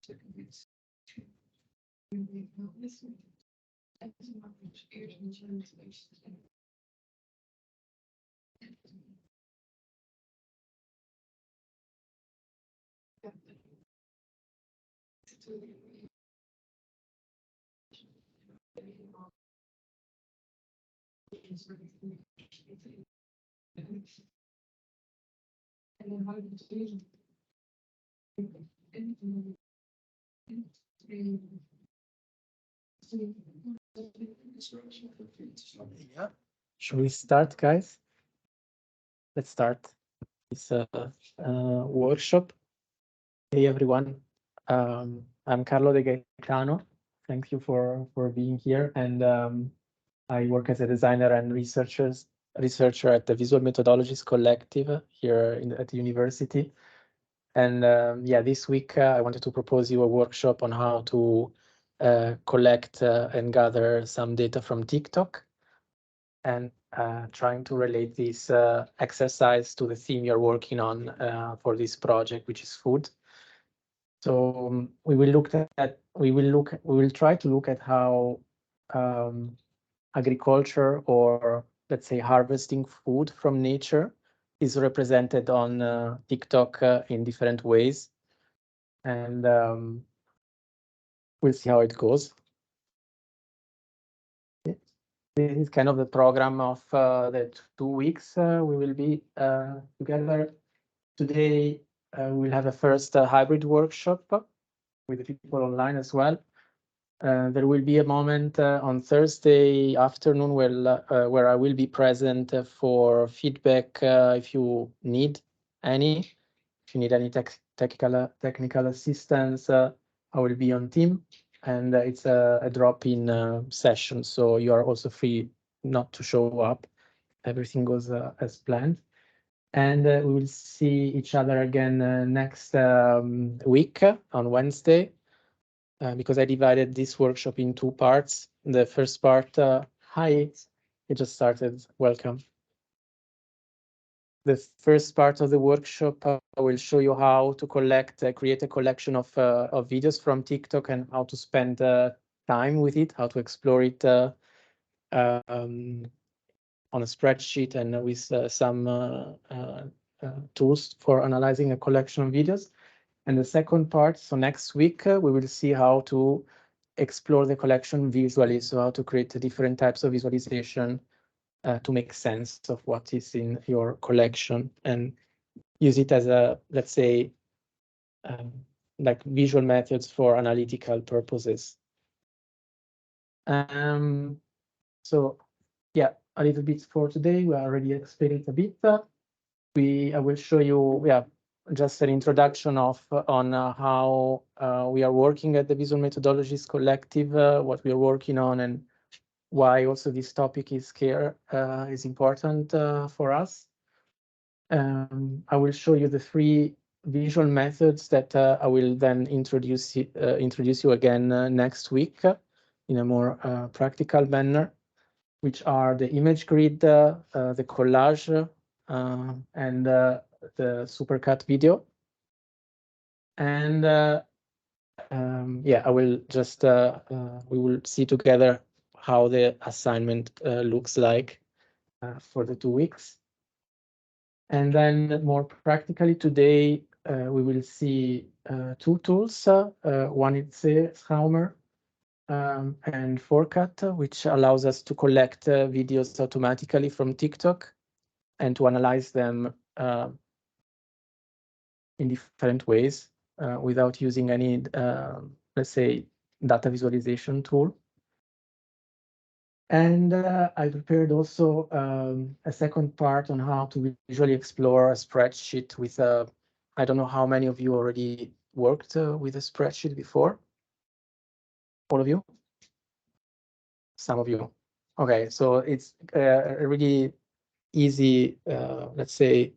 Yeah. Should we start, guys? Let's start this workshop. Hey, everyone. I'm Carlo De Gaetano. Thank you for being here. And I work as a designer and researcher at the Visual Methodologies Collective here at the university. And yeah, this week I wanted to propose you a workshop on how to collect and gather some data from TikTok, and trying to relate this exercise to the theme you're working on for this project, which is food. So we will try to look at how agriculture, or let's say harvesting food from nature, is represented on TikTok in different ways, and we'll see how it goes. This is kind of the program of the 2 weeks we will be together. Today we'll have a first hybrid workshop with the people online as well. There will be a moment on Thursday afternoon where I will be present for feedback if you need any. If you need any technical assistance, I will be on team, and it's a drop-in session, so you are also free not to show up. Everything goes as planned. And we will see each other again next week on Wednesday, because I divided this workshop in 2 parts. The first part, hi, it just started, welcome. The first part of the workshop, I will show you how to create a collection of videos from TikTok, and how to spend time with it, how to explore it on a spreadsheet and with some tools for analyzing a collection of videos. And the second part, so next week, we will see how to explore the collection visually, so how to create different types of visualization to make sense of what is in your collection, and use it as a, let's say, like visual methods for analytical purposes. So yeah, a little bit for today. We already explained it a bit. I will show you, just an introduction on how we are working at the Visual Methodologies Collective, what we are working on, and why also this topic is important for us. I will show you the 3 visual methods that I will then introduce you again next week in a more practical manner, which are the image grid, the collage, and the supercut video. And yeah, I will just we will see together how the assignment looks like for the 2 weeks. And then more practically today, we will see 2 tools. One is Schaumer and Forecut, which allows us to collect videos automatically from TikTok and to analyze them in different ways without using any, let's say, data visualization tool. And I prepared also a second part on how to visually explore a spreadsheet with I don't know how many of you already worked with a spreadsheet before. All of you? Some of you. Okay, so it's a really easy, let's say,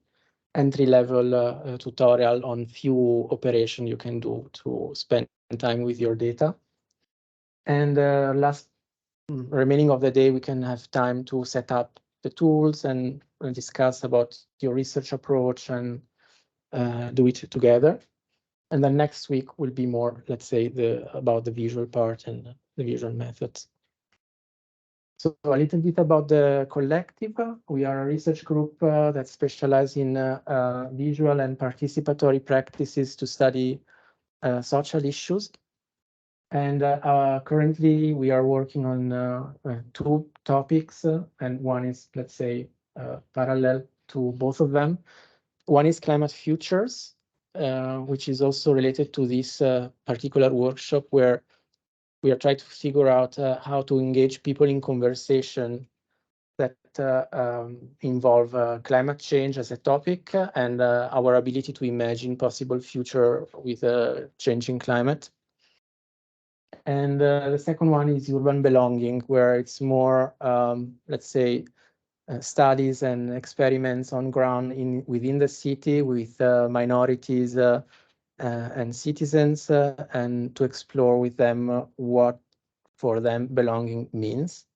entry-level tutorial on few operations you can do to spend time with your data. And last remaining of the day, we can have time to set up the tools and discuss about your research approach and do it together. And then next week will be more, let's say, about the visual part and the visual methods. So a little bit about the collective. We are a research group that specializes in visual and participatory practices to study social issues. And currently we are working on two topics, and one is, let's say, parallel to both of them. One is climate futures, which is also related to this particular workshop, where we are trying to figure out how to engage people in conversation that involve climate change as a topic and our ability to imagine possible future with a changing climate. And the second one is urban belonging, where it's more, let's say, studies and experiments on ground within the city with minorities and citizens, and to explore with them what for them belonging means,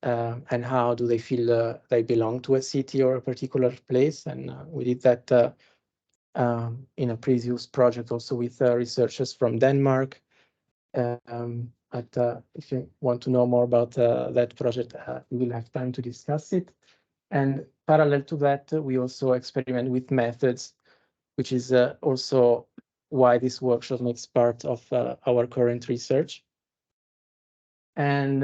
and how do they feel they belong to a city or a particular place. And we did that in a previous project also with researchers from Denmark. If you want to know more about that project, we will have time to discuss it. And parallel to that, we also experiment with methods, which is also why this workshop makes part of our current research. And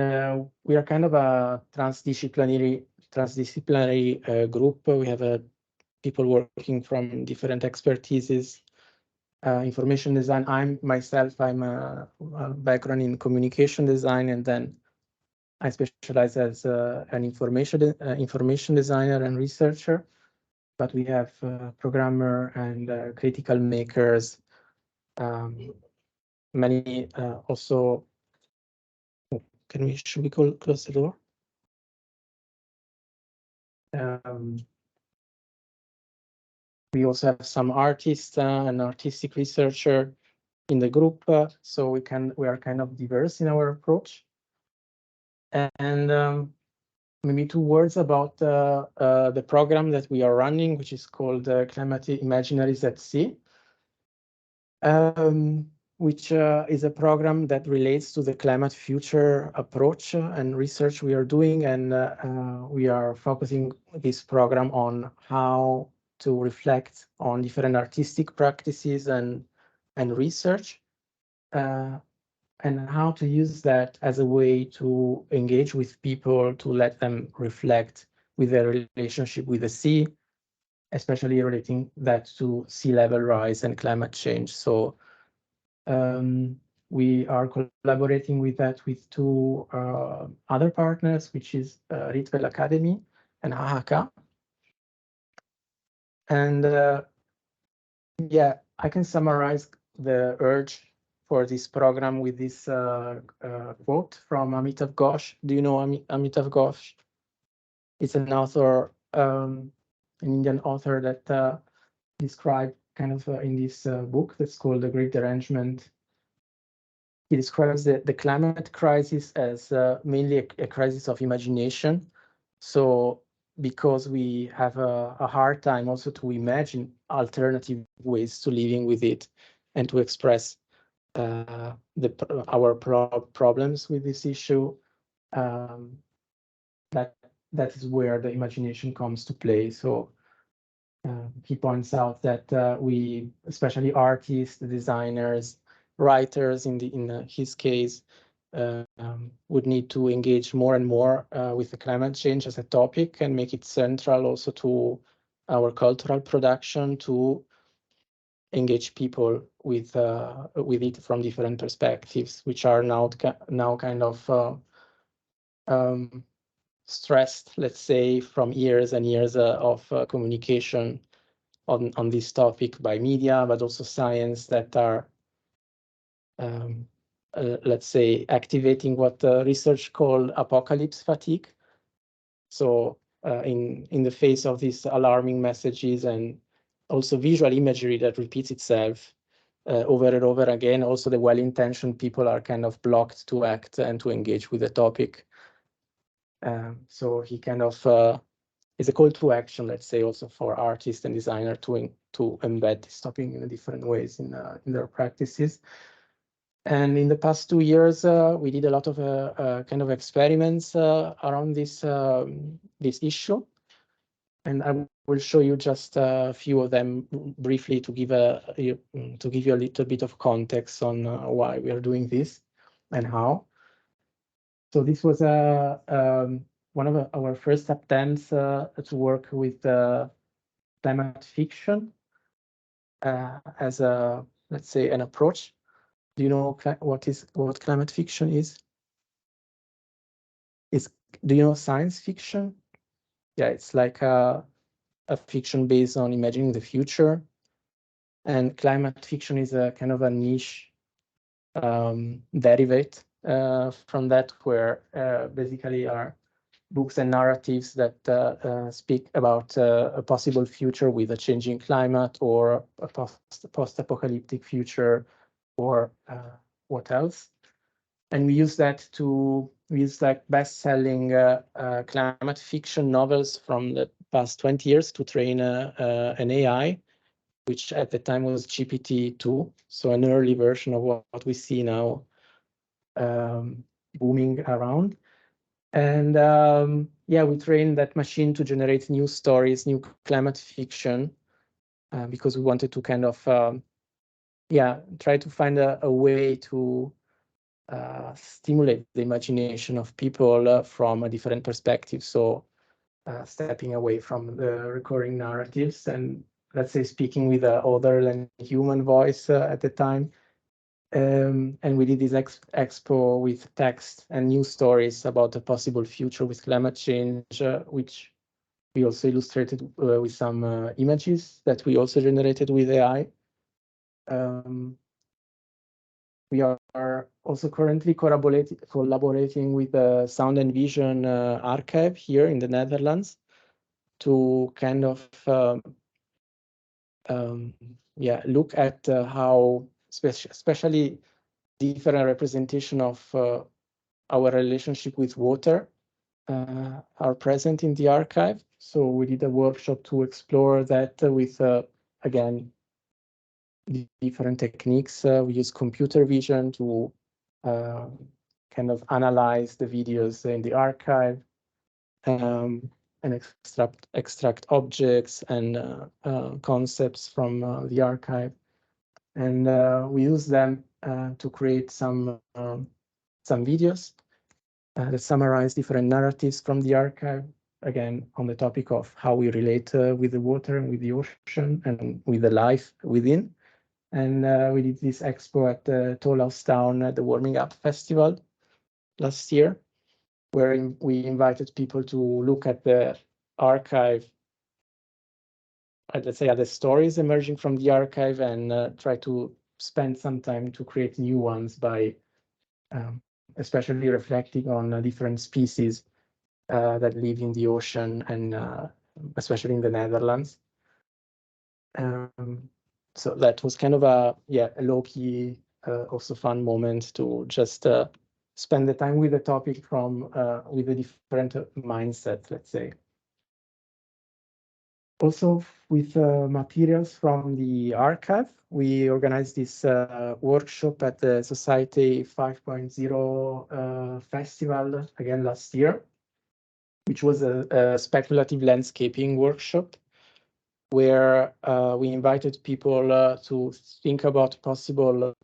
we are kind of a transdisciplinary group. We have people working from different expertises. Information design. I'm a background in communication design, and then I specialize as an information designer and researcher. But we have programmer and critical makers. Many also. Should we close the door? We also have some artists and artistic researcher in the group, so we are kind of diverse in our approach. And maybe 2 words about the program that we are running, which is called Climate Imaginaries at Sea, which is a program that relates to the climate future approach and research we are doing. And we are focusing this program on how to reflect on different artistic practices and research, and how to use that as a way to engage with people, to let them reflect with their relationship with the sea, especially relating that to sea level rise and climate change. So we are collaborating with that with 2 other partners, which is Rietveld Academy and AHK. And yeah, I can summarize the urge for this program with this quote from Amitav Ghosh. Do you know Amitav Ghosh? It's an author, an Indian author that described kind of in this book that's called The Great Derangement. He describes the climate crisis as mainly a crisis of imagination. So because we have a hard time also to imagine alternative ways to living with it and to express our problems with this issue, that is where the imagination comes to play. So he points out that we, especially artists, designers, writers, in his case, would need to engage more and more with the climate change as a topic and make it central also to our cultural production, to engage people with it from different perspectives, which are now kind of stressed, let's say, from years and years of communication on this topic by media, but also science that are, let's say, activating what research called apocalypse fatigue. So in the face of these alarming messages and also visual imagery that repeats itself over and over again, also the well-intentioned people are kind of blocked to act and to engage with the topic. So he kind of is a call to action, let's say, also for artists and designers to embed this topic in different ways in their practices. And in the past 2 years, we did a lot of kind of experiments around this issue. And I will show you just a few of them briefly to give you a little bit of context on why we are doing this and how. So this was one of our first attempts to work with climate fiction as a, let's say, an approach. Do you know what climate fiction is? Do you know science fiction? Yeah, it's like a fiction based on imagining the future. And climate fiction is a kind of a niche derivate from that, where basically are books and narratives that speak about a possible future with a changing climate, or a post-apocalyptic future, or what else. And we use like best-selling climate fiction novels from the past 20 years to train an AI, which at the time was GPT-2, so an early version of what we see now booming around. And yeah, we trained that machine to generate new stories, new climate fiction, because we wanted to kind of try to find a way to stimulate the imagination of people from a different perspective. So stepping away from the recurring narratives and, let's say, speaking with a other than human voice at the time. And we did this expo with text and new stories about the possible future with climate change, which we also illustrated with some images that we also generated with AI. We are also currently collaborating with the Sound and Vision Archive here in the Netherlands to kind of look at how especially different representation of our relationship with water are present in the archive. So we did a workshop to explore that with, again, different techniques. We use computer vision to kind of analyze the videos in the archive and extract objects and concepts from the archive. And we use them to create some videos that summarize different narratives from the archive, again, on the topic of how we relate with the water and with the ocean and with the life within. And we did this expo at Tollhouse Town at the Warming Up Festival last year, where we invited people to look at the archive, let's say, at the stories emerging from the archive, and try to spend some time to create new ones by especially reflecting on different species that live in the ocean, and especially in the Netherlands. So that was kind of a low-key, also fun moment to just spend the time with the topic from with a different mindset, let's say. Also, with materials from the archive, we organized this workshop at the Society 5.0 festival again last year, which was a speculative landscaping workshop, where we invited people to think about possible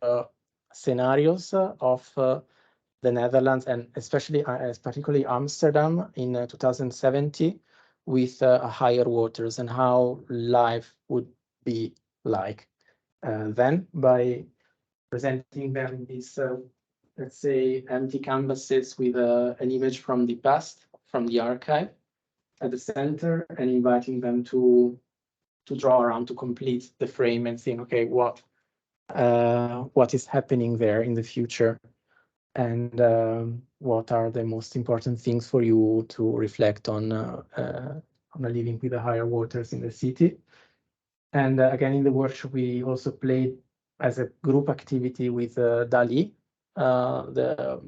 scenarios of the Netherlands, and especially particularly Amsterdam in 2070, with higher waters, and how life would be like then, by presenting them these, let's say, empty canvases with an image from the past, from the archive at the center, and inviting them to draw around to complete the frame and think, okay, what is happening there in the future, and what are the most important things for you to reflect on living with the higher waters in the city. And again, in the workshop, we also played as a group activity with DALI, the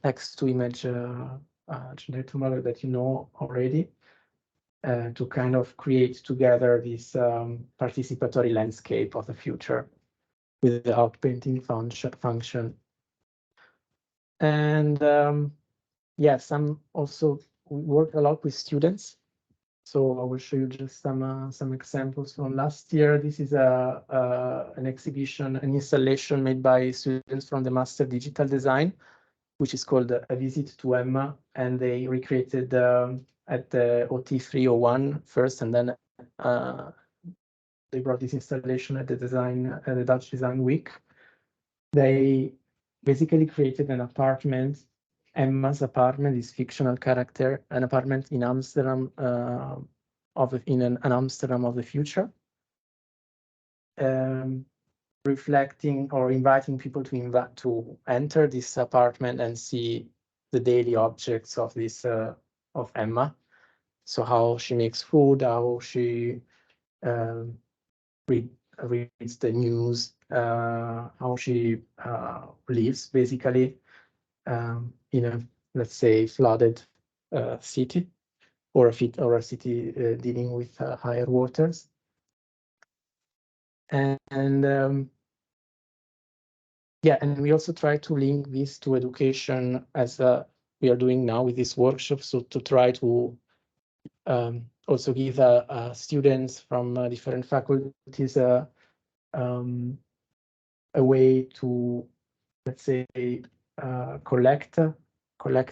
text-to-image generator model that you know already. to kind of create together this participatory landscape of the future with the outpainting function. And yes, we work a lot with students. So I will show you just some examples from last year. This is an exhibition, an installation made by students from the Master Digital Design, which is called A Visit to Emma, and they recreated at the OT 301 first, and then they brought this installation at the Dutch Design Week. They basically created an apartment, Emma's apartment, this fictional character, an apartment in Amsterdam, in an Amsterdam of the future, reflecting or inviting people to enter this apartment and see the daily objects of this of Emma. So how she makes food, how she reads the news, how she lives basically in a, let's say, flooded city, or a city dealing with higher waters. And yeah, and we also try to link this to education, as we are doing now with this workshop. So to try to also give students from different faculties a way to, let's say, collect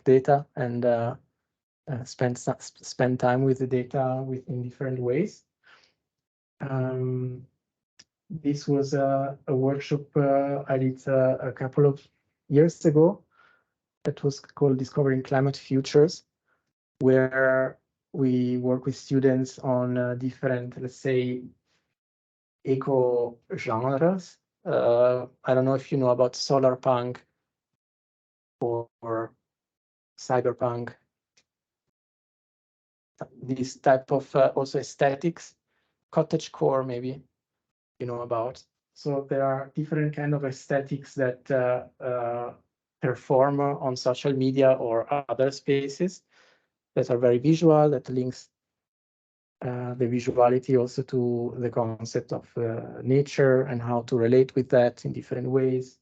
data and spend time with the data in different ways. This was a workshop I did a couple of years ago. That was called Discovering Climate Futures, where we work with students on different, let's say, eco genres. I don't know if you know about solar punk or cyberpunk. This type of also aesthetics, cottagecore, maybe you know about. So there are different kind of aesthetics that perform on social media or other spaces that are very visual, that links the visuality also to the concept of nature and how to relate with that in different ways.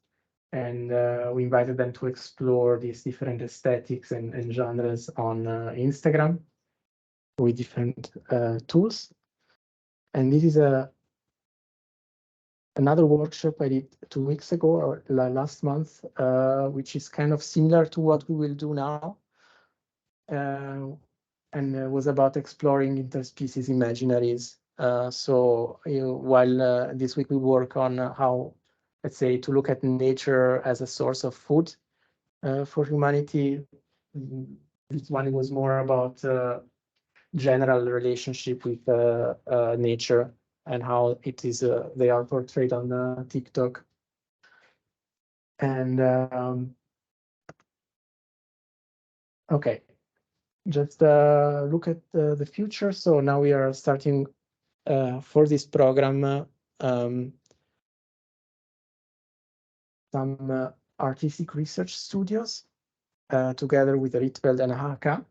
And we invited them to explore these different aesthetics and genres on Instagram with different tools. And this is another workshop I did 2 weeks ago or last month, which is kind of similar to what we will do now. And was about exploring interspecies imaginaries. So while this week we work on how, let's say, to look at nature as a source of food for humanity. This one was more about general relationship with nature and how it is they are portrayed on TikTok. And okay, just look at the future. So now we are starting for this program some artistic research studios together with Rietveld and Haka,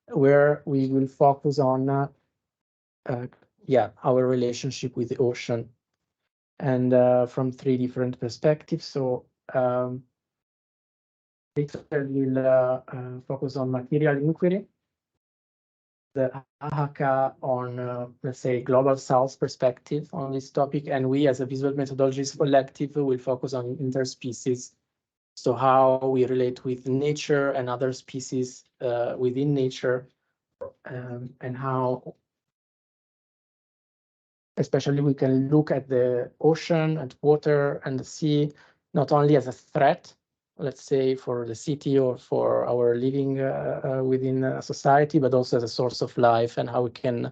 where we will focus on our relationship with the ocean, and from 3 different perspectives. So Rietveld will focus on material inquiry, the Haka on, let's say, global south perspective on this topic, and we as a visual methodologies collective will focus on interspecies. So how we relate with nature and other species within nature, and how especially we can look at the ocean and water and the sea, not only as a threat, let's say, for the city or for our living within a society, but also as a source of life, and how can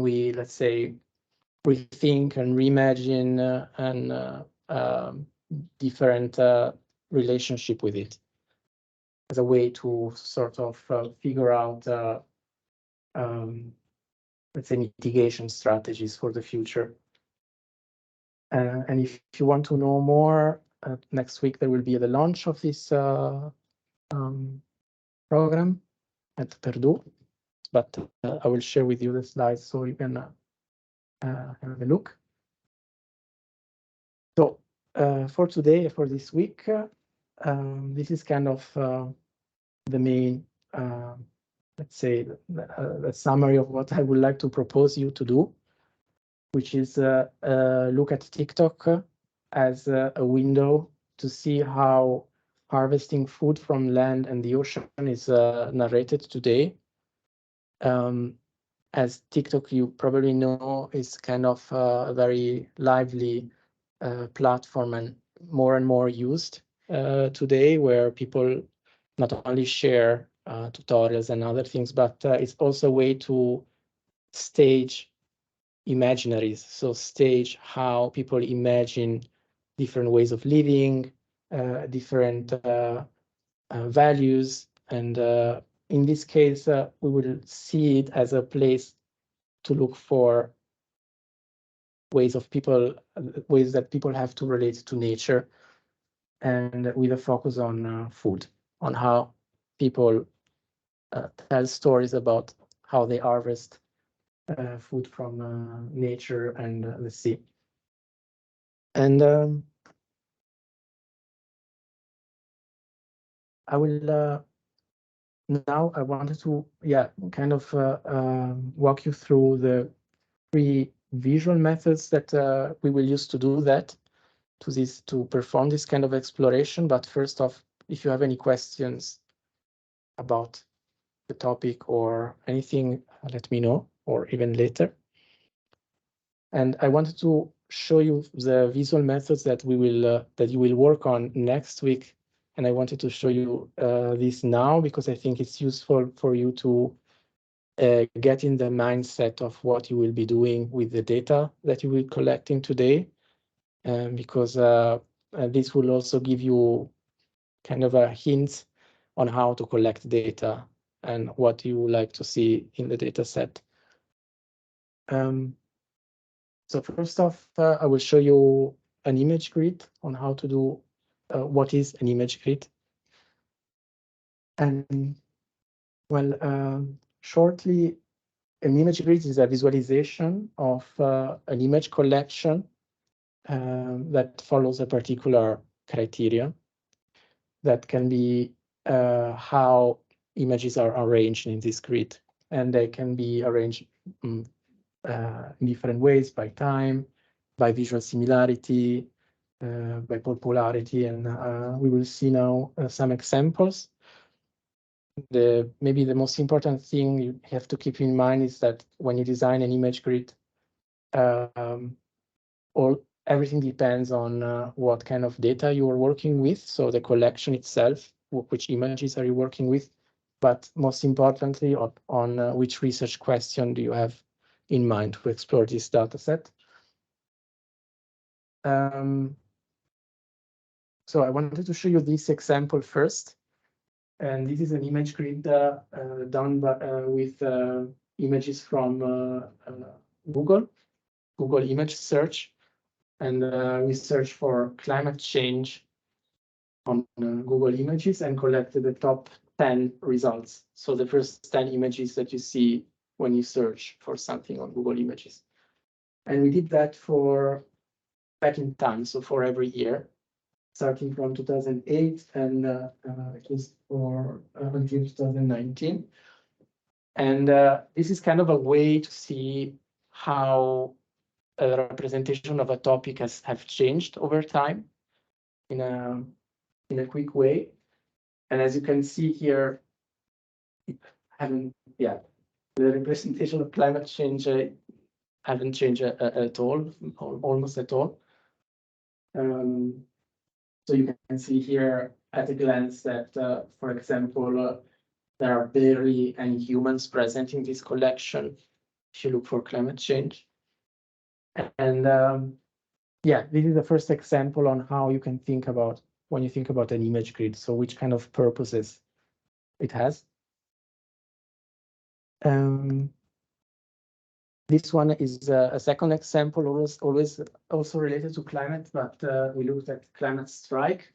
we, let's say, rethink and reimagine different relationship with it, as a way to sort of figure out, let's say, mitigation strategies for the future. And if you want to know more, next week there will be the launch of this program at Purdue. but I will share with you the slides so you can have a look. So for today, for this week, this is kind of the main, let's say, the summary of what I would like to propose you to do, which is look at TikTok as a window to see how harvesting food from land and the ocean is narrated today. As TikTok, you probably know, is kind of a very lively platform and more used today, where people not only share tutorials and other things, but it's also a way to stage imaginaries. So stage how people imagine different ways of living, different values. And in this case, we will see it as a place to look for ways that people have to relate to nature, and with a focus on food, on how people tell stories about how they harvest food from nature and the sea. And I will now I wanted to kind of walk you through the 3 visual methods that we will use to do that, to perform this kind of exploration. But first off, if you have any questions about the topic or anything, let me know, or even later. And I wanted to show you the visual methods that we will that you will work on next week. And I wanted to show you this now because I think it's useful for you to get in the mindset of what you will be doing with the data that you will be collecting today, because this will also give you kind of a hint on how to collect data and what you would like to see in the data set. So first off, I will show you an image grid on how to do what is an image grid. And well, shortly, an image grid is a visualization of an image collection that follows a particular criteria that can be how images are arranged in this grid. And they can be arranged in different ways, by time, by visual similarity, by popularity, and we will see now some examples. Maybe the most important thing you have to keep in mind is that when you design an image grid, everything depends on what kind of data you are working with. So the collection itself, which images are you working with, but most importantly on which research question do you have in mind to explore this data set. So I wanted to show you this example first. And this is an image grid done with images from Google image search. And we searched for climate change on Google Images and collected the top 10 results. So the first 10 images that you see when you search for something on Google Images. And we did that for back in time, so for every year, starting from 2008 and it was for until 2019. And this is kind of a way to see how a representation of a topic have changed over time in a quick way. And as you can see here, the representation of climate change haven't changed at all, almost at all. So you can see here at a glance that, for example, there are barely any humans present in this collection if you look for climate change. And this is the first example on how you can think about when you think about an image grid, so which kind of purposes it has. This one is a second example, always also related to climate, but we looked at climate strike.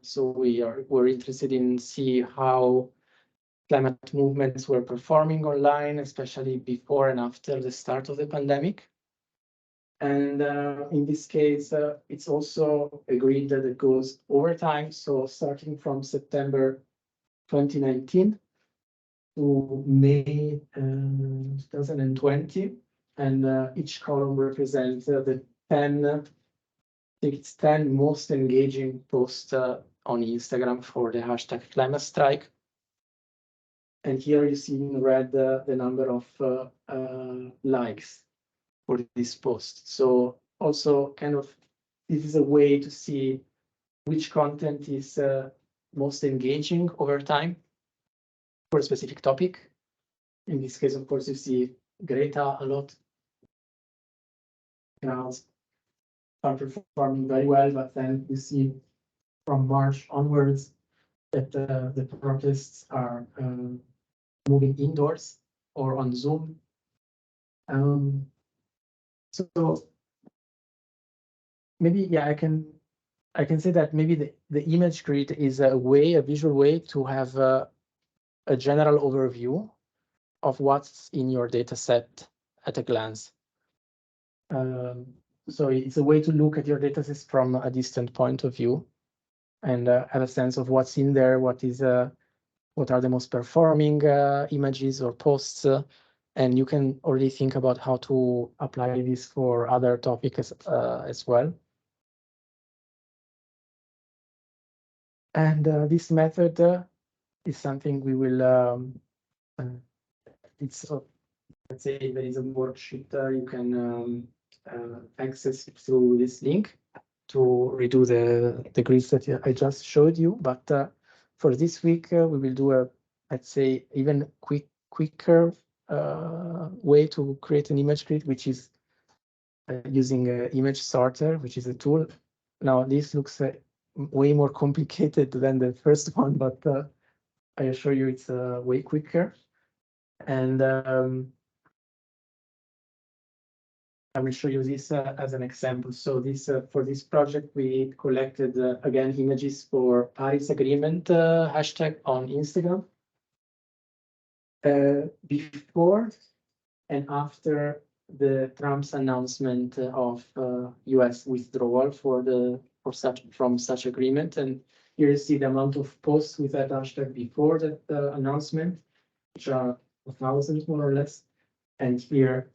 So we're interested in see how climate movements were performing online, especially before and after the start of the pandemic. And in this case, it's also a grid that goes over time. So starting from September 2019 to May 2020, and each column represents the 10, I think it's 10 most engaging posts on Instagram for the hashtag climate strike. And here you see in red the number of likes for this post. So also kind of, this is a way to see which content is most engaging over time for a specific topic. In this case, of course, you see Greta a lot. Crowds are performing very well, but then you see from March onwards that the protests are moving indoors or on Zoom. So maybe, yeah, I can say that maybe the image grid is a visual way to have a general overview of what's in your data set at a glance. So it's a way to look at your data sets from a distant point of view and have a sense of what's in there, what are the most performing images or posts, and you can already think about how to apply this for other topics as well. And this method is something we will, it's, let's say there is a worksheet you can access through this link to redo the grids that I just showed you. But for this week, we will do a, let's say, even quicker way to create an image grid, which is using image sorter, which is a tool. Now, this looks way more complicated than the first one, but I assure you it's way quicker. And I will show you this as an example. So this for this project, we collected again images for Paris Agreement hashtag on Instagram. Before and after the Trump's announcement of US withdrawal from such agreement, and here you see the amount of posts with that hashtag before that announcement, which are 1,000 more or less, and here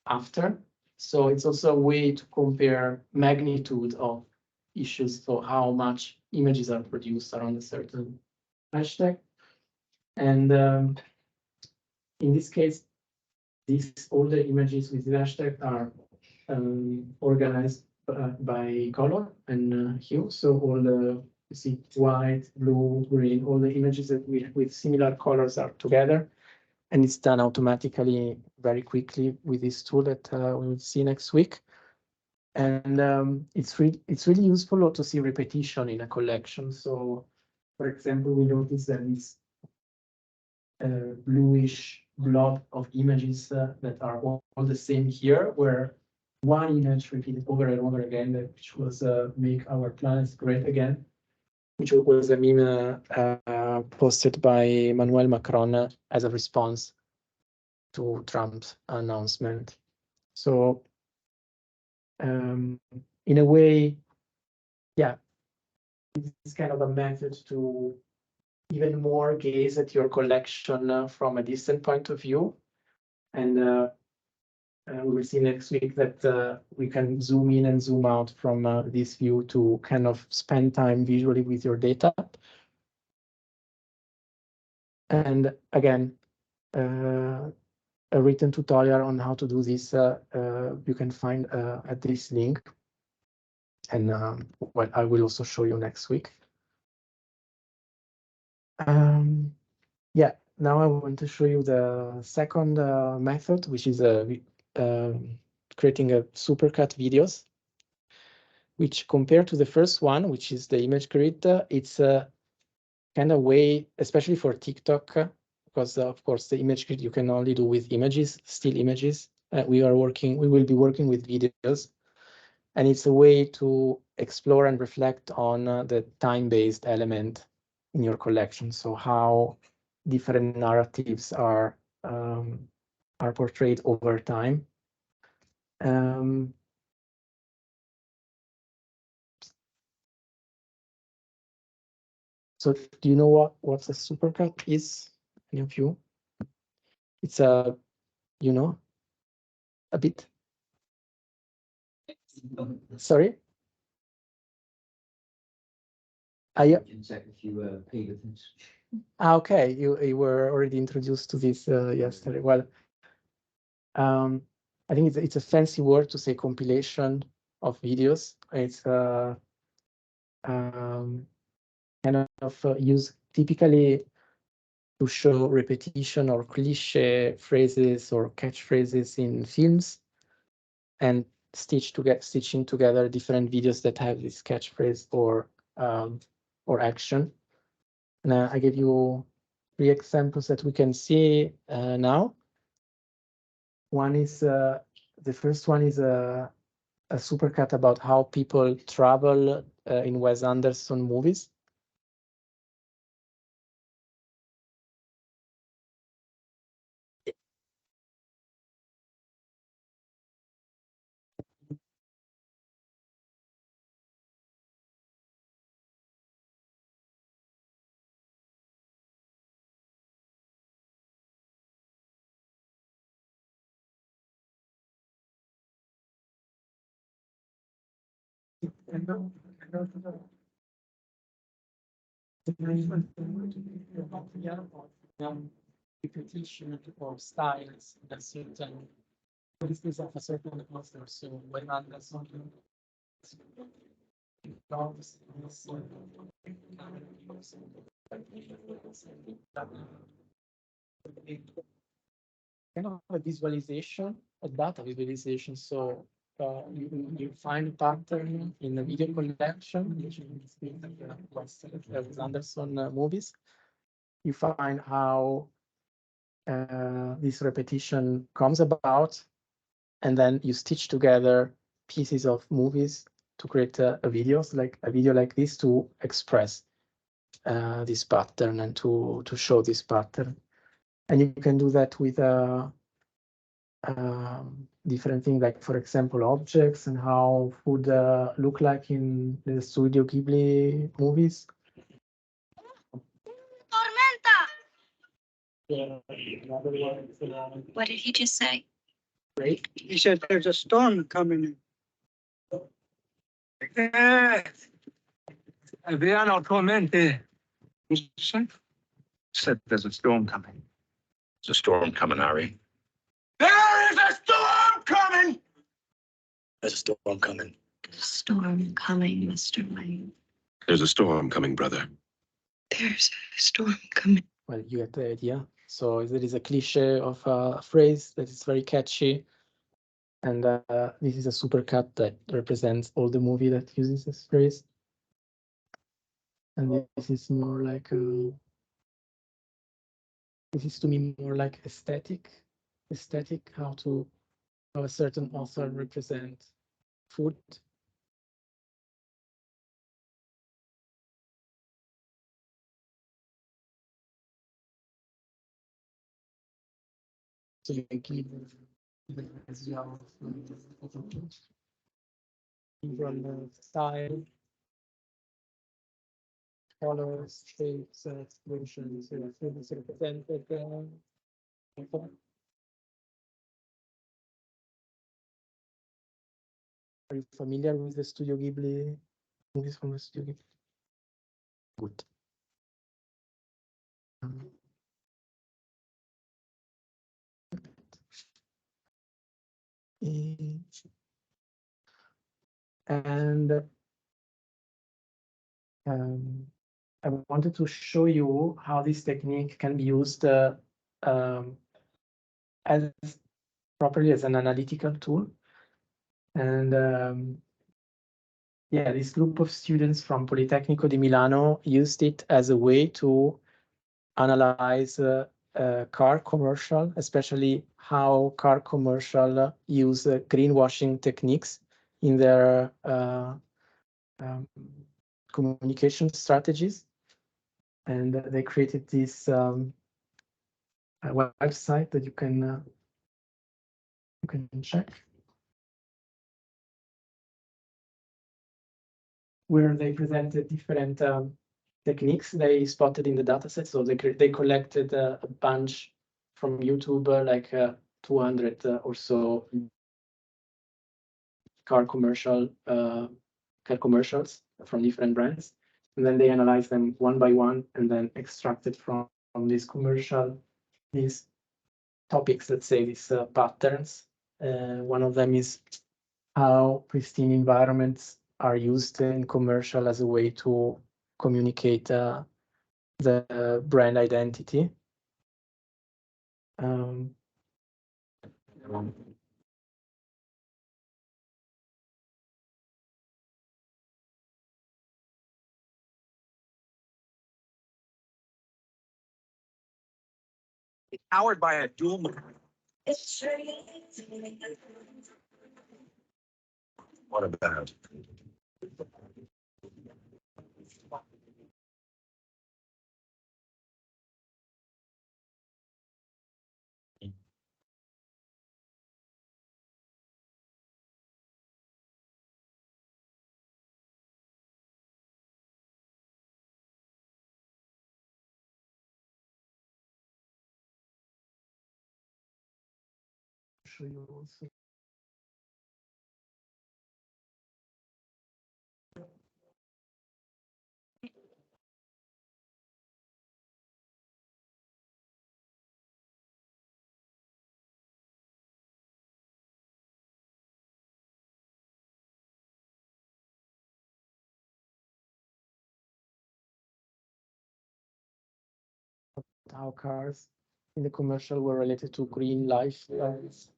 after. So it's also a way to compare magnitude of issues, so how much images are produced around a certain hashtag. And in this case, all the images with the hashtag are organized by color and hue. So all the, you see, white, blue, green, all the images that with similar colors are together. And it's done automatically very quickly with this tool that we will see next week. And it's really useful to see repetition in a collection. So, for example, we notice that this bluish blob of images that are all the same here, where one image repeated over and over again, which was "Make Our Planet Great Again," which was a meme posted by Emmanuel Macron as a response to Trump's announcement. So in a way, yeah, it's kind of a method to even more gaze at your collection from a distant point of view. And we will see next week that we can zoom in and zoom out from this view to kind of spend time visually with your data. And again, a written tutorial on how to do this you can find at this link. And well, I will also show you next week. Yeah, now I want to show you the second method, which is creating a supercut videos, which compared to the first one, which is the image grid, it's a kind of way, especially for TikTok, because of course the image grid you can only do with images, still images. We will be working with videos, and it's a way to explore and reflect on the time-based element in your collection. So how different narratives are portrayed over time. So do you know what a supercut is? Any of you? It's a, you know, a bit. Sorry? I can check if you paid attention. Okay, you were already introduced to this yesterday. Well, I think it's a fancy word to say compilation of videos. It's kind of used typically to show repetition or cliche phrases or catchphrases in films, and stitching together different videos that have this catchphrase or action. And I give you 3 examples that we can see now. One is the first one is a supercut about how people travel in Wes Anderson movies. Repetition or styles in a certain policies of a certain author. So when Anderson kind of a visualization, a data visualization. So you find pattern in the video collection, which is the Wes Anderson movies. You find how this repetition comes about, and then you stitch together pieces of movies to create a video like this to express this pattern and to show this pattern. And you can do that with different things, like, for example, objects and how would look like in the Studio Ghibli movies. What did he just say? Great. He said there's a storm coming. Adriano Tormente. Said there's a storm coming. There's a storm coming, Ari. There is a storm coming! There's a storm coming. There's a storm coming, Mr. Wayne. There's a storm coming, brother. There's a storm coming. Well, you get the idea. So there is a cliche of a phrase that is very catchy. And this is a supercut that represents all the movie that uses this phrase. And this is more like this is to me more like aesthetic, how a certain author represent food. So you can keep as well from the style, colors, shapes, expressions, things represented. Are you familiar with the Studio Ghibli movies from the Studio Ghibli? Good. And I wanted to show you how this technique can be used as properly as an analytical tool. And yeah, this group of students from Politecnico di Milano used it as a way to analyze car commercial, especially how car commercial use greenwashing techniques in their communication strategies. And they created this website that you can check, where they presented different techniques they spotted in the dataset. So they collected a bunch from YouTube, like 200 or so car commercials from different brands, and then they analyzed them one by one, and then extracted from this commercial these topics, let's say these patterns. One of them is how pristine environments are used in commercial as a way to communicate the brand identity. Powered by a dual. What about? Show you also. How cars in the commercial were related to green lifestyles.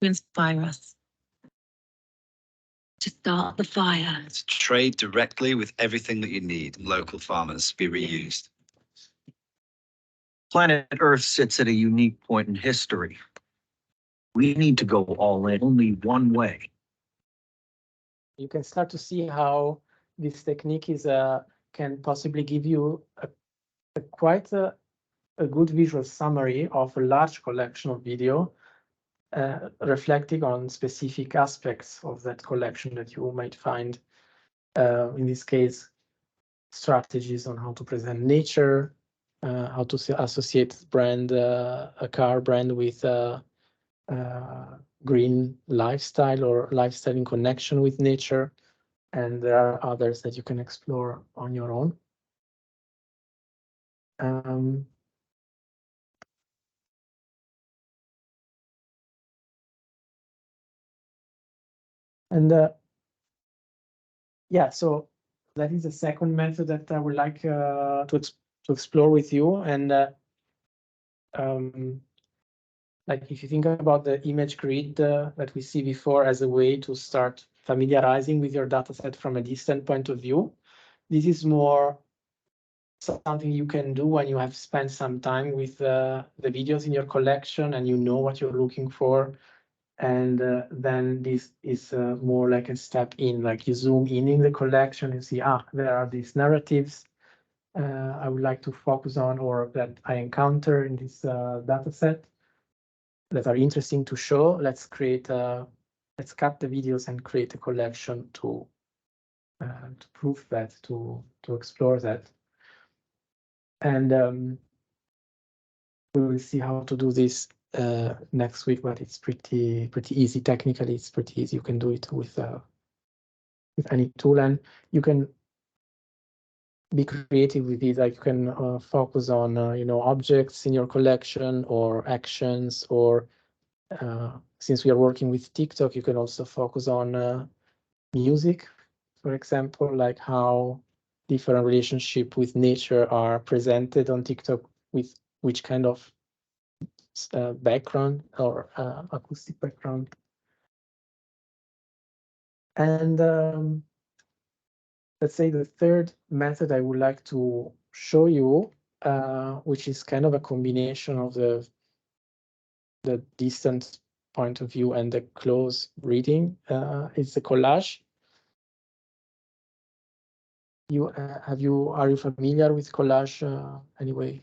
Inspire us to start the fire. To trade directly with everything that you need, local farmers, be reused. Planet Earth sits at a unique point in history. We need to go all in only one way. You can start to see how this technique is can possibly give you quite a good visual summary of a large collection of video, reflecting on specific aspects of that collection that you might find, in this case, strategies on how to present nature, how to associate brand, a car brand with green lifestyle or lifestyle in connection with nature. And there are others that you can explore on your own. Yeah, so that is the second method that I would like to explore with you. And like if you think about the image grid that we see before as a way to start familiarizing with your dataset from a distant point of view, this is more something you can do when you have spent some time with the videos in your collection and you know what you're looking for. And then this is more like a step in, like you zoom in the collection and see, there are these narratives I would like to focus on, or that I encounter in this data set that are interesting to show. Let's cut the videos and create a collection to prove that, to explore that. And we will see how to do this next week, but it's pretty easy. Technically, it's pretty easy. You can do it with any tool, and you can be creative with it. Like you can focus on objects in your collection or actions, or since we are working with TikTok, you can also focus on music, for example, like how different relationships with nature are presented on TikTok with which kind of background or acoustic background. And let's say the third method I would like to show you, which is kind of a combination of the distant point of view and the close reading, is the collage. Are you familiar with collage anyway?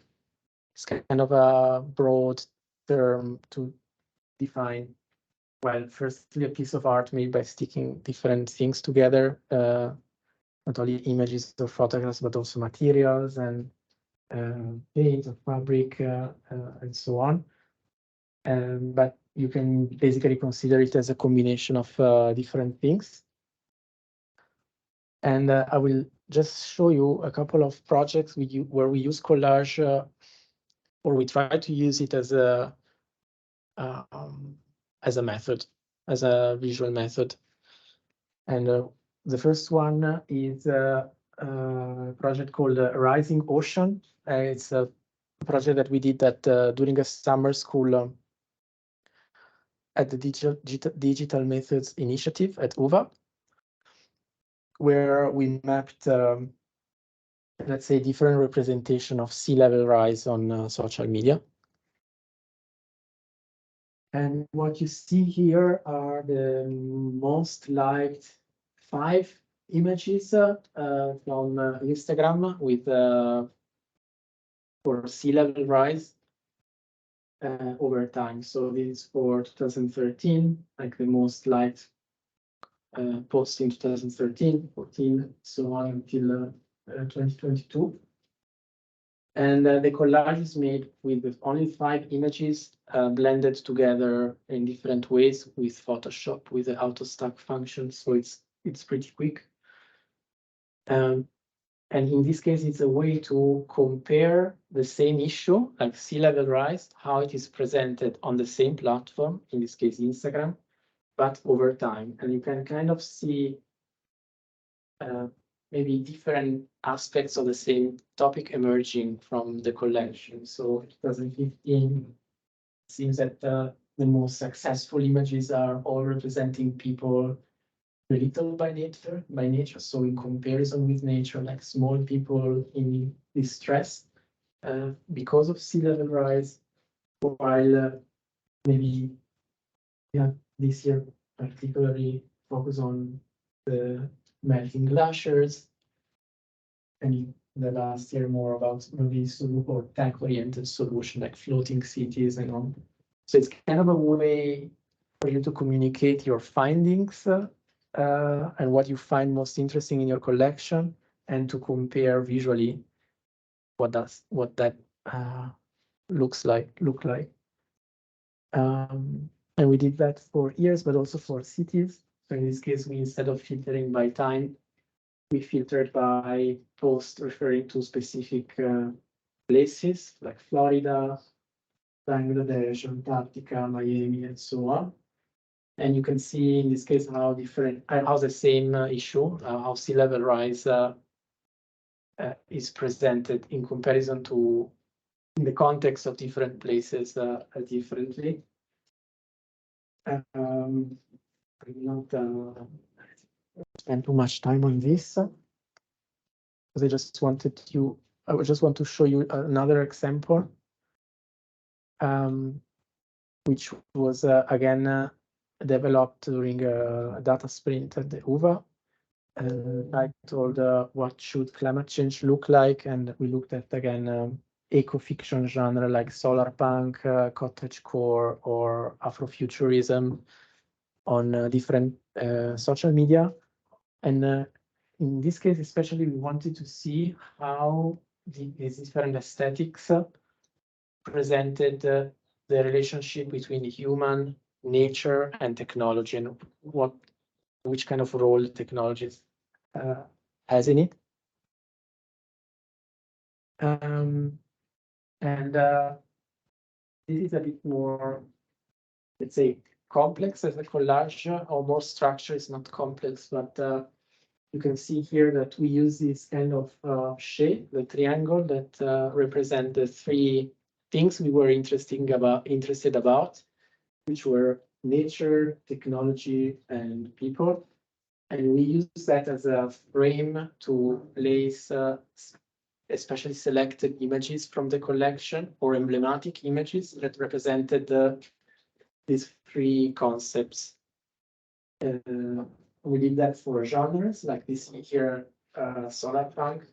It's kind of a broad term to define, well, firstly, a piece of art made by sticking different things together, not only images or photographs, but also materials and paint or fabric and so on. But you can basically consider it as a combination of different things. And I will just show you a couple of projects where we use collage, or we try to use it as a method, as a visual method. And the first one is a project called Rising Ocean. It's a project that we did during a summer school at the Digital Methods Initiative at UVA, where we mapped, let's say, different representation of sea level rise on social media. And what you see here are the most liked 5 images from Instagram with for sea level rise over time. So this is for 2013, like the most liked post in 2013, 14, so on until 2022. And the collage is made with only 5 images blended together in different ways with Photoshop, with the auto stack function. So it's pretty quick. And in this case, it's a way to compare the same issue, like sea level rise, how it is presented on the same platform, in this case, Instagram, but over time. And you can kind of see maybe different aspects of the same topic emerging from the collection. So 2015 seems that the most successful images are all representing people little by nature. So in comparison with nature, like small people in distress because of sea level rise, while maybe this year particularly focus on the melting glaciers, and the last year more about maybe or tech-oriented solution like floating cities and all. So it's kind of a way for you to communicate your findings and what you find most interesting in your collection, and to compare visually what that look like. And we did that for years, but also for cities. So in this case, we, instead of filtering by time, we filtered by post referring to specific places like Florida, Bangladesh, Antarctica, Miami, and so on. And you can see in this case how the same issue, how sea level rise is presented in comparison to, in the context of different places differently. I'm not spend too much time on this, because I just want to show you another example, which was again developed during a data sprint at the UVA. Titled "What Should Climate Change Look Like?" And we looked at again eco-fiction genre like solarpunk, cottagecore, or Afrofuturism on different social media. And in this case, especially, we wanted to see how these different aesthetics presented the relationship between human, nature, and technology, and which kind of role technologies has in it. And this is a bit more, let's say, complex as a collage, or more structure. It's not complex, but you can see here that we use this kind of shape, the triangle, that represent the 3 things we were interested about, which were nature, technology, and people. And we use that as a frame to place especially selected images from the collection or emblematic images that represented these three concepts. We did that for genres, like this here, solar punk.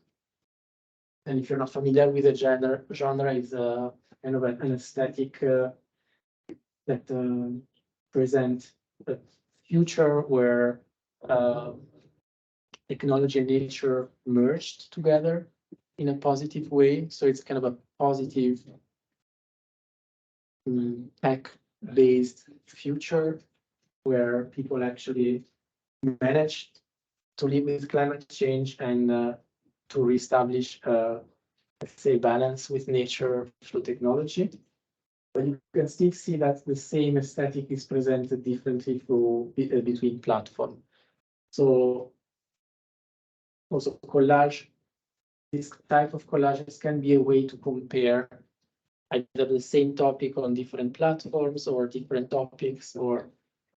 And if you're not familiar with the genre is a kind of an aesthetic that present a future where technology and nature merged together in a positive way. So it's kind of a positive tech-based future where people actually manage to live with climate change and to reestablish, let's say, balance with nature through technology. But you can still see that the same aesthetic is presented differently through between platforms. So also collage, this type of collages can be a way to compare either the same topic on different platforms or different topics, or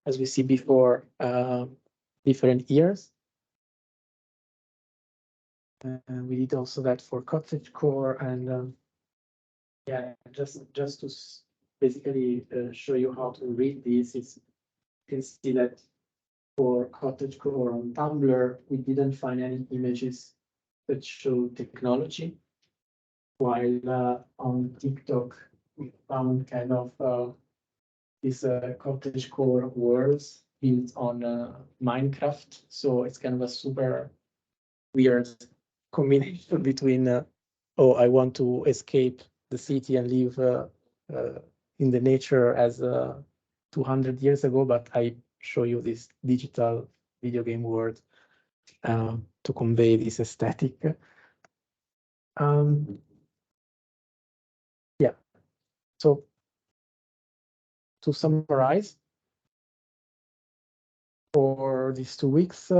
as we see before, different years. We did also that for cottagecore, and yeah, just to basically show you how to read this, you can see that for cottagecore on Tumblr, we didn't find any images that show technology, while on TikTok we found kind of these cottagecore worlds built on Minecraft. So it's kind of a super weird combination between oh, I want to escape the city and live in the nature as 200 years ago, but I show you this digital video game world to convey this aesthetic. Yeah, so to summarize, for these 2 weeks,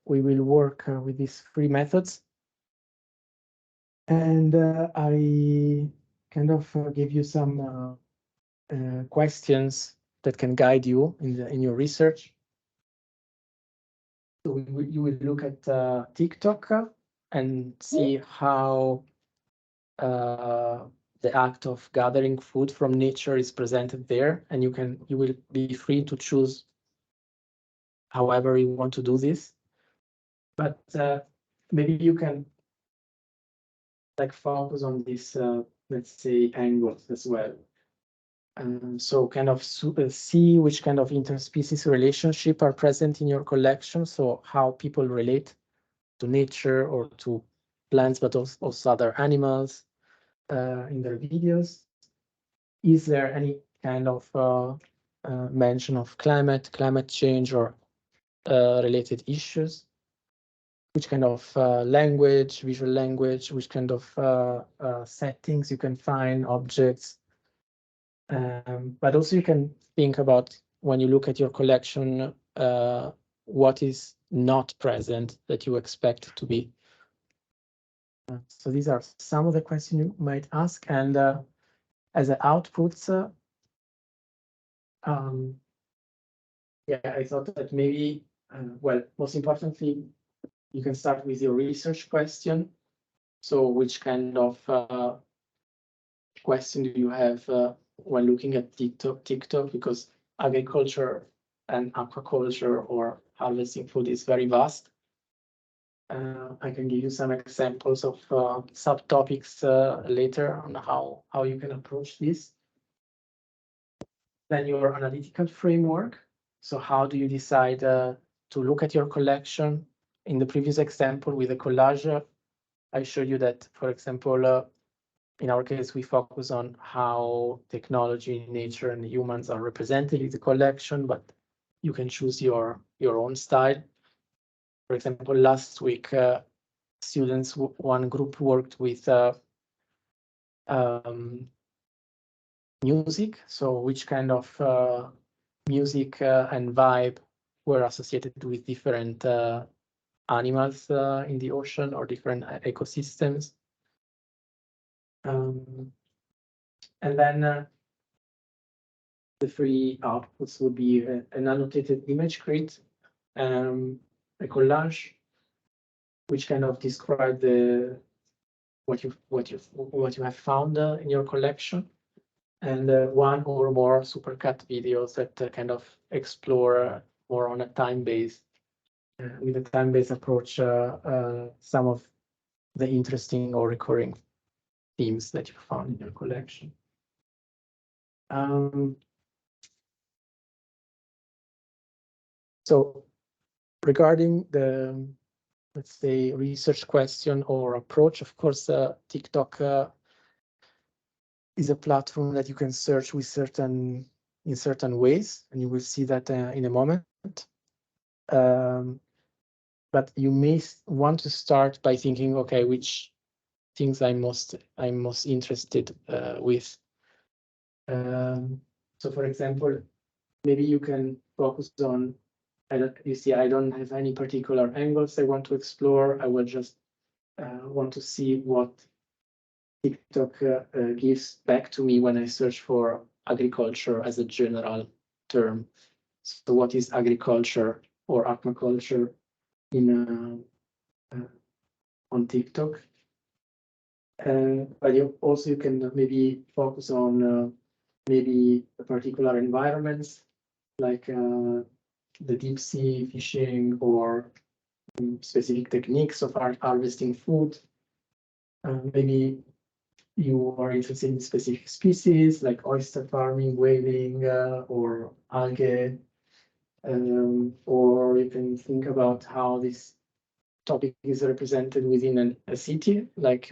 we will work with these 3 methods. And I kind of give you some questions that can guide you in your research. So you will look at TikTok and see how the act of gathering food from nature is presented there, and you will be free to choose however you want to do this. But maybe you can like focus on this, let's say, angles as well. So kind of see which kind of interspecies relationship are present in your collection. So how people relate to nature or to plants, but also other animals in their videos. Is there any kind of mention of climate change or related issues? Which kind of language, visual language, which kind of settings you can find, objects. But also you can think about when you look at your collection, what is not present that you expect to be. So these are some of the questions you might ask, and as an outputs, yeah, I thought that maybe, well, most importantly, you can start with your research question. So which kind of question do you have when looking at TikTok? Because agriculture and aquaculture or harvesting food is very vast. I can give you some examples of subtopics later on how you can approach this. Then your analytical framework. So how do you decide to look at your collection? In the previous example with the collage, I showed you that, for example, in our case, we focus on how technology, nature, and humans are represented in the collection, but you can choose your own style. For example, last week, students, one group worked with music. So which kind of music and vibe were associated with different animals in the ocean or different ecosystems. And then the 3 outputs would be an annotated image grid. a collage, which kind of describe what you have found in your collection, and one or more supercut videos that kind of explore more on a time-based, with a time-based approach, some of the interesting or recurring themes that you found in your collection. So regarding the, let's say, research question or approach, of course, TikTok is a platform that you can search with in certain ways, and you will see that in a moment. But you may want to start by thinking, okay, which things I'm most interested with. So, for example, maybe you can focus on. You see, I don't have any particular angles I want to explore. I will just want to see what TikTok gives back to me when I search for agriculture as a general term. So what is agriculture or aquaculture in on TikTok? But you can maybe focus on maybe particular environments like the deep sea fishing or specific techniques of harvesting food. Maybe you are interested in specific species like oyster farming, whaling, or algae, or you can think about how this topic is represented within a city, like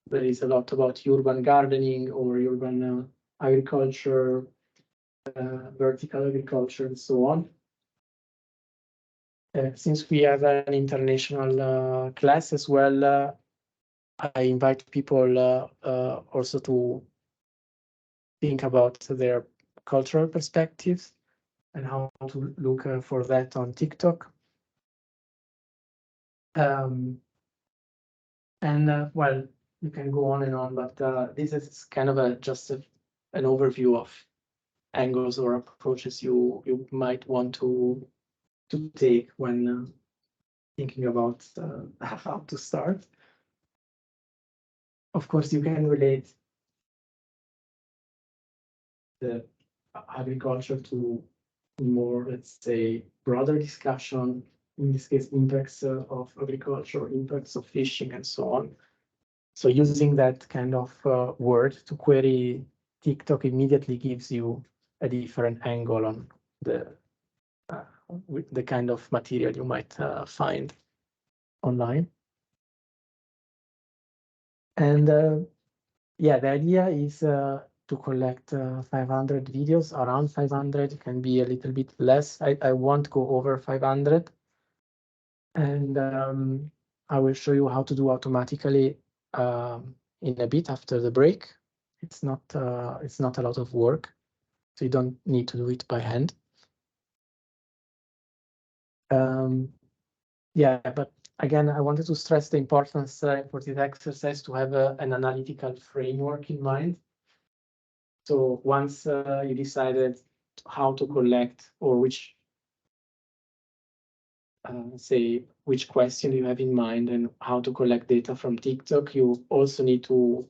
there is a lot about urban gardening or urban agriculture, vertical agriculture, and so on. Since we have an international class as well, I invite people also to think about their cultural perspectives and how to look for that on TikTok. Well, you can go on and on, but this is kind of just an overview of angles or approaches you might want to take when thinking about how to start. Of course, you can relate the agriculture to more, let's say, broader discussion, in this case, impacts of agriculture, impacts of fishing, and so on. So using that kind of word to query TikTok immediately gives you a different angle on the kind of material you might find online. And yeah, the idea is to collect 500 videos, around 500, it can be a little bit less. I won't go over 500. And I will show you how to do automatically in a bit after the break. It's not a lot of work, so you don't need to do it by hand. Yeah, but again, I wanted to stress the importance for this exercise to have an analytical framework in mind. So once you decided how to collect or which, say, which question you have in mind and how to collect data from TikTok, you also need to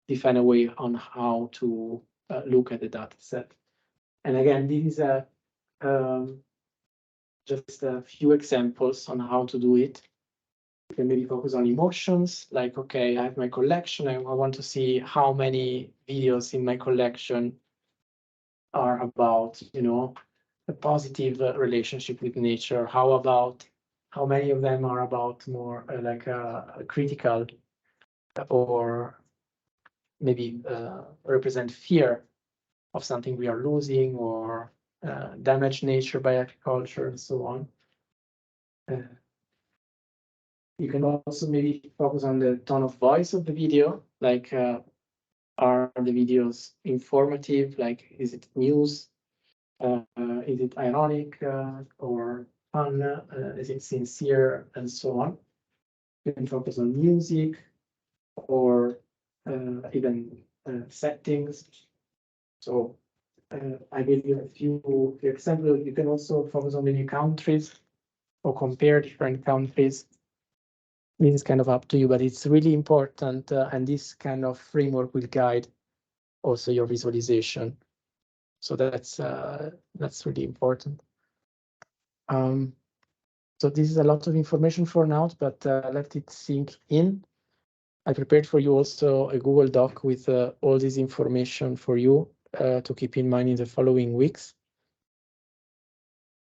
define a way on how to look at the data set. And again, this is just a few examples on how to do it. You can maybe focus on emotions, like, okay, I have my collection, and I want to see how many videos in my collection are about, a positive relationship with nature. How many of them are about more like a critical or maybe represent fear of something we are losing or damage nature by agriculture and so on. You can also maybe focus on the tone of voice of the video, like are the videos informative, like is it news, is it ironic or fun, is it sincere, and so on. You can focus on music or even settings. So I gave you a few examples. You can also focus on the new countries. or compare different countries. This is kind of up to you, but it's really important, and this kind of framework will guide also your visualization. So that's really important. So this is a lot of information for now, but let it sink in. I prepared for you also a Google Doc with all this information for you to keep in mind in the following weeks.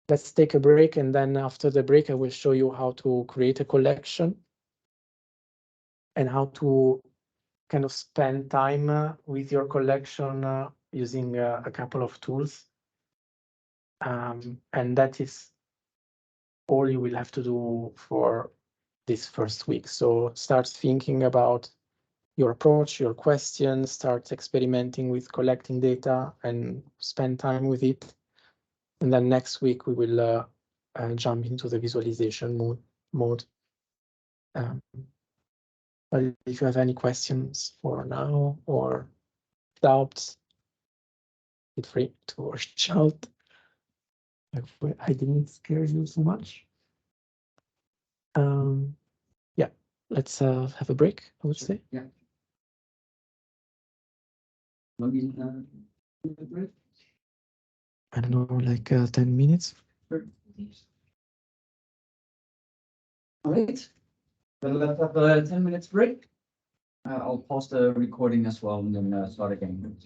Let's take a break, and then after the break, I will show you how to create a collection and how to kind of spend time with your collection using a couple of tools. And that is all you will have to do for this first week. So start thinking about your approach, your questions, start experimenting with collecting data and spend time with it. And then next week we will jump into the visualization mode. But if you have any questions for now or doubts, feel free to reach out. I didn't scare you so much. Yeah, let's have a break, I would say. Yeah. I don't know, like 10 minutes. All right. Then let's have a 10 minutes break. I'll pause the recording as well and then start again.